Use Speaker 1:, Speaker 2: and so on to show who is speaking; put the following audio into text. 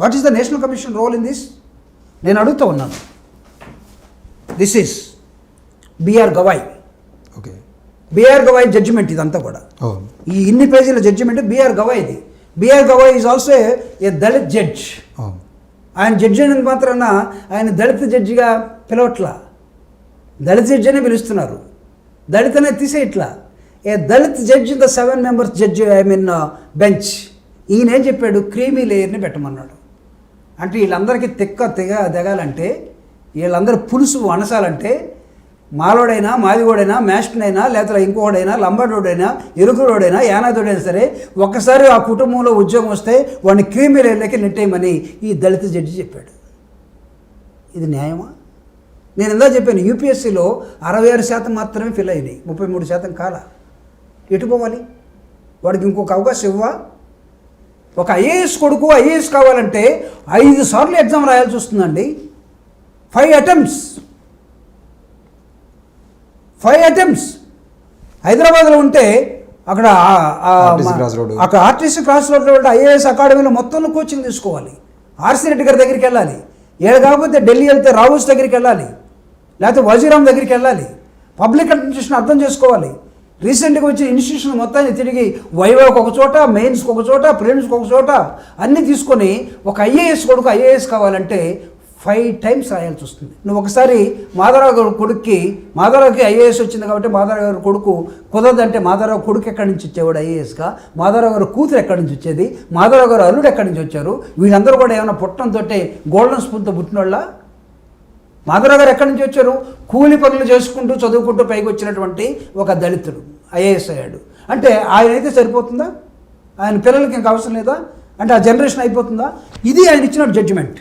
Speaker 1: What is the national commission role in this? నేను అడుగుతూ ఉన్నాను. This is BR Gavai.
Speaker 2: Okay,
Speaker 1: BR Gavai judgement ఇదంతా కూడా. ఈ ఇన్ని పేజీల జడ్జిమెంట్ బిఆర్ గవాయ్ది. BR Gavai is also a Dalit judge. ఆయన జడ్జి అయినందుకు మాత్రాన ఆయన దళిత జడ్జిగా పిలవట్లా, దళిత జడ్జి అనే పిలుస్తున్నారు. దళిత్ అనేది తీసేయట్లా. A Dalit judge in the 7 members judge, bench. ఈయన ఏం చెప్పాడు? క్రీమీ లేయర్ని పెట్టమన్నాడు. అంటే వీళ్ళందరికీ దిగాలంటే, వీళ్ళందరూ పులుసు అనసాలంటే, మాలోడైనా మాదిగోడైనా మ్యాస్టనైనా లేకపోతే ఇంకోడైనా లంబాడోడైనా ఎరుకుడోడైనా యానాదోడైనా సరే ఒక్కసారి ఆ కుటుంబంలో ఉద్యోగం వస్తే వాడిని క్రీమీ లేయర్లకి నెట్టేయమని ఈ దళిత జడ్జి చెప్పాడు. ఇది న్యాయమా? నేను ఇందా చెప్పాను, యూపీఎస్సీలో 66% మాత్రమే ఫిల్ అయినాయి, 33% కాల. ఎటు పోవాలి? వాడికి ఇంకొక అవకాశం ఇవ్వా? ఒక ఐఏఎస్ కొడుకు ఐఏఎస్ కావాలంటే 5 సార్లు ఎగ్జామ్ రాయాల్సి వస్తుందండి. 5 attempts. హైదరాబాద్లో ఉంటే అక్కడ ఆర్టీసీ క్రాస్ రోడ్లో ఉంటే ఐఏఎస్ అకాడమీలో మొత్తంలో కోచింగ్ తీసుకోవాలి. ఆర్సీ రెడ్డి గారి దగ్గరికి వెళ్ళాలి. ఏడు కాకపోతే ఢిల్లీ వెళ్తే రావుస్ దగ్గరికి వెళ్ళాలి, లేకపోతే వజీరామ్ దగ్గరికి వెళ్ళాలి. పబ్లిక్ అడ్మినిస్ట్రేషన్ అర్థం చేసుకోవాలి. రీసెంట్గా వచ్చిన ఇన్స్టిట్యూషన్ మొత్తాన్ని తిరిగి వైవాకి ఒక చోట, మెయిన్స్కి ఒక చోట, ప్రిలిమ్స్కి ఒక చోట అన్నీ తీసుకొని ఒక ఐఏఎస్ కొడుకు ఐఏఎస్ కావాలంటే 5 times రాయాల్సి వస్తుంది. నువ్వు ఒకసారి మాధవరావు గారి కొడుక్కి, మాధవరావుకి ఐఏఎస్ వచ్చింది కాబట్టి మాధవరావు గారి కొడుకు కుదరదంటే మాధవరావు కొడుకు ఎక్కడి నుంచి వచ్చేవాడు ఐఏఎస్గా? మాధవరావు గారు కూతురు ఎక్కడి నుంచి వచ్చేది? మాధవరావు గారు అల్లుడు ఎక్కడి నుంచి వచ్చారు? వీళ్ళందరూ కూడా ఏమైనా పుట్టడంతో గోల్డెన్ స్పూన్తో పుట్టినోళ్ళ? మాధవరావు గారు ఎక్కడి నుంచి వచ్చారు? కూలి పనులు చేసుకుంటూ చదువుకుంటూ పైకి వచ్చినటువంటి ఒక దళితుడు ఐఏఎస్ అయ్యాడు. అంటే ఆయన అయితే సరిపోతుందా? ఆయన పిల్లలకి ఇంకా అవసరం లేదా? అంటే ఆ జనరేషన్ అయిపోతుందా? ఇది ఆయన ఇచ్చిన జడ్జిమెంట్.